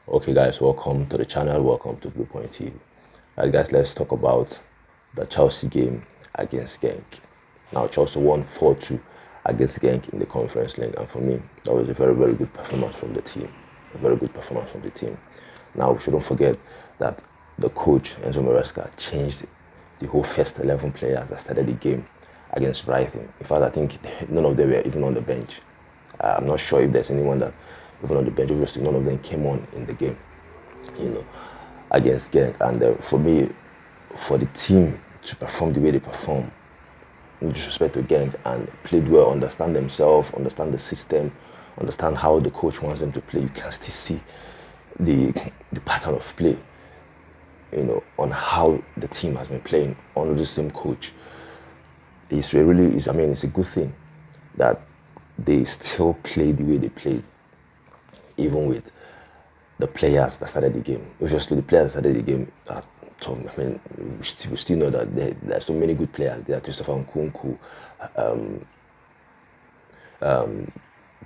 Okay, guys, welcome to the channel. Welcome to Blue Point TV. Alright, guys, let's talk about the Chelsea game against Genk. Now, Chelsea won 4-2 against Genk in the Conference League, and for me, that was a very, very good performance from the team. A very good performance from the team. Now, we shouldn't forget that the coach, Enzo Maresca, changed the whole first 11 players that started the game against Brighton. In fact, I think none of them were even on the bench. I'm not sure if there's anyone that even on the bench. Obviously, none of them came on in the game, you know, against Genk. And for me, for the team to perform the way they perform, in disrespect to Genk, and played well, understand themselves, understand the system, understand how the coach wants them to play, you can still see the pattern of play, on how the team has been playing under the same coach. It's a good thing that they still play the way they played, even with the players that started the game. Obviously, the players that started the game are tough. I mean, we still know that there are so many good players. There are Christopher Nkunku,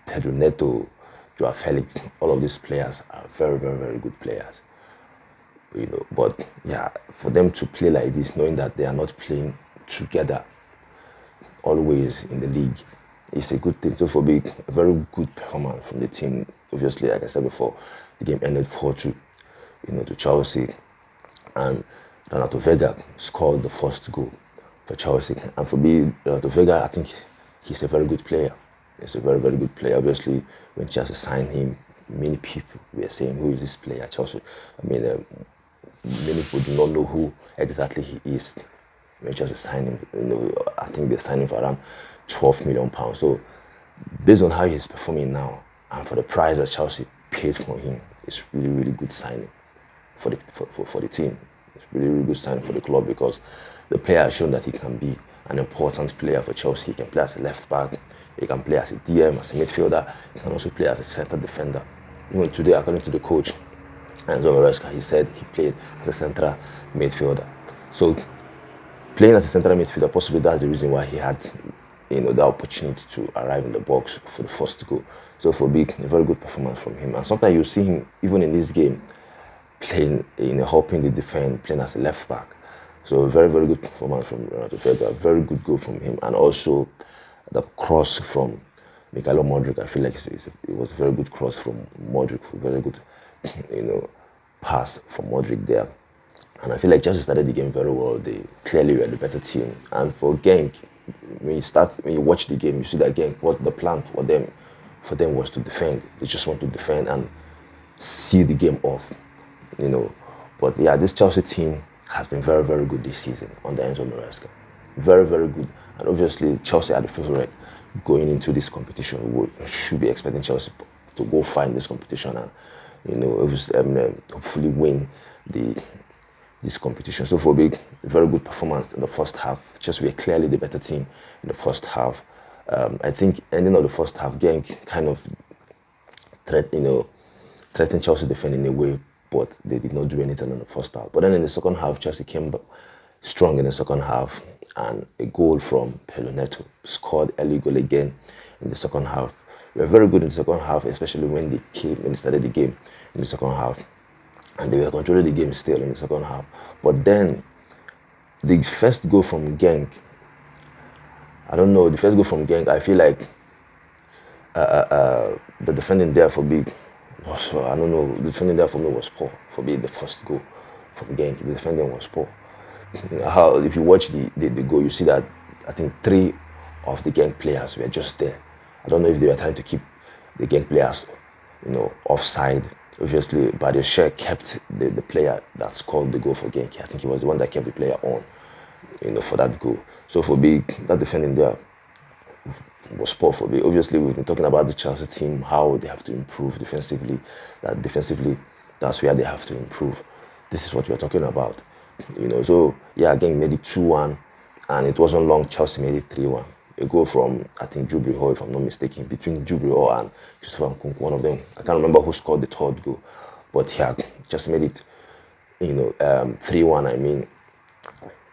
Pedro Neto, Joao Felix. All of these players are very, very, very good players. But yeah, for them to play like this, knowing that they are not playing together always in the league, it's a good thing. So for me, a very good performance from the team. Obviously, like I said before, the game ended 4-2, to Chelsea, and Renato Vega scored the first goal for Chelsea. And for me, Renato Vega, I think he's a very good player. He's a very, very good player. Obviously, when Chelsea signed him, many people were saying, "Who is this player?" Chelsea. Many people do not know who exactly he is. When Chelsea signed him, I think they signed him for around £12 million. So, based on how he's performing now, and for the price that Chelsea paid for him, it's really, really good signing for the team. It's really, really good signing for the club, because the player has shown that he can be an important player for Chelsea. He can play as a left back, he can play as a DM, as a midfielder, he can also play as a center defender. Even today, according to the coach, Enzo Maresca, he said he played as a central midfielder. So playing as a central midfielder, possibly that's the reason why he had, the opportunity to arrive in the box for the first goal. So for big, a very good performance from him. And sometimes you see him even in this game playing, helping the defense, playing as a left back. So a very, very good performance from Renato Vega, a very good goal from him, and also the cross from Mikhailo Modric. I feel like it was a very good cross from Modric, very good, pass from Modric there. And I feel like Chelsea started the game very well. They clearly were the better team. And for Genk, when you watch the game, you see that Genk, what the plan for them was to defend. They just want to defend and see the game off, But yeah, this Chelsea team has been very, very good this season under Enzo Maresca. Very, very good. And obviously, Chelsea are the favorite going into this competition. We should be expecting Chelsea to go find this competition and, hopefully win this competition. So for big, very good performance in the first half. Just were clearly the better team in the first half. I think ending of the first half, Genk kind of threatened Chelsea defend in a way, but they did not do anything in the first half. But then in the second half, Chelsea came back strong in the second half, and a goal from Pedro Neto, scored early goal again in the second half. We were very good in the second half, especially when they started the game in the second half, and they were controlling the game still in the second half. But then the first goal from Genk, I feel like the defending there for big was, I don't know, the defending there for me was poor. For me, the first goal from Genk, the defending was poor. If you watch the goal, you see that I think 3 of the Genk players were just there. I don't know if they were trying to keep the Genk players, offside. Obviously, Badiashile kept the player that scored the goal for Genk. I think he was the one that kept the player on, for that goal. So for me, that defending there was poor for me. Obviously, we've been talking about the Chelsea team, how they have to improve defensively. That defensively, that's where they have to improve. This is what we're talking about. So yeah, again, made it 2-1, and it wasn't long. Chelsea made it 3-1. A goal from, I think, Jubilee Hall, if I'm not mistaken, between Jubilee Hall and Christopher Nkunku, one of them. I can't remember who scored the third goal, but yeah, just made it, 3-1.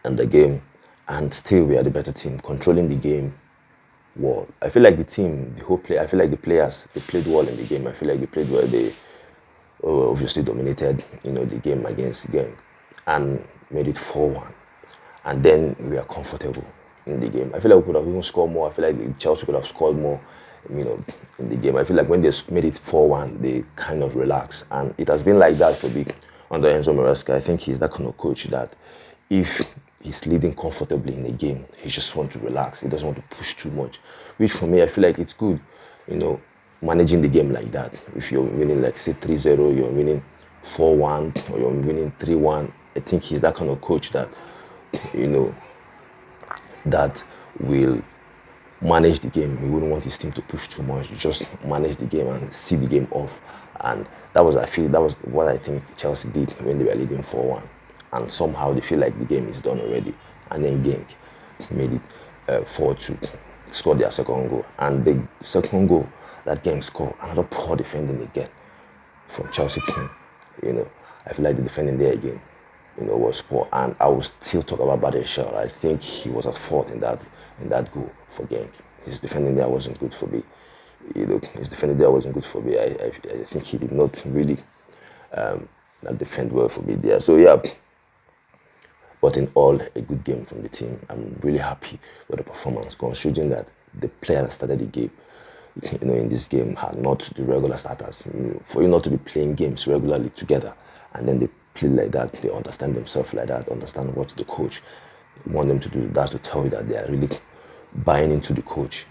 In the game, and still we are the better team, controlling the game well. I feel like the team, the whole play, I feel like the players, they played well in the game. I feel like they played well. obviously dominated, the game against Genk and made it 4-1. And then we are comfortable in the game. I feel like we could have even scored more. I feel like Chelsea could have scored more, you know, in the game. I feel like when they made it 4-1, they kind of relaxed. And it has been like that for big under Enzo Maresca. I think he's that kind of coach that if he's leading comfortably in a game, he just wants to relax. He doesn't want to push too much. Which for me, I feel like it's good, managing the game like that. If you're winning, like say 3-0, you're winning 4-1, or you're winning 3-1. I think he's that kind of coach that, you know, that will manage the game. He wouldn't want his team to push too much. Just manage the game and see the game off. And that was what I think Chelsea did when they were leading 4-1. And somehow they feel like the game is done already. And then Genk made it 4-2, scored their second goal. And the second goal that Genk scored, another poor defending again from Chelsea team. I feel like the defending there again, was poor. And I will still talk about Badeshel. I think he was at fault in that goal for Genk. His defending there wasn't good for me. His defending there wasn't good for me. I think he did not really not defend well for me there. So yeah, but in all, a good game from the team. I'm really happy with the performance, considering that the players that started the game, in this game are not the regular starters. For you not to be playing games regularly together, and then they play like that, they understand themselves like that, understand what the coach want them to do. That's to tell you that they are really buying into the coach,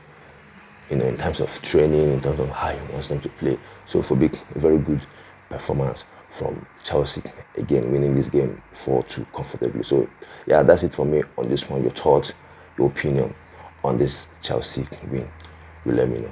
in terms of training, in terms of how he wants them to play. So for big, very good performance from Chelsea, again winning this game 4-2 comfortably. So yeah, that's it for me on this one. Your thoughts, your opinion on this Chelsea win, you let me know.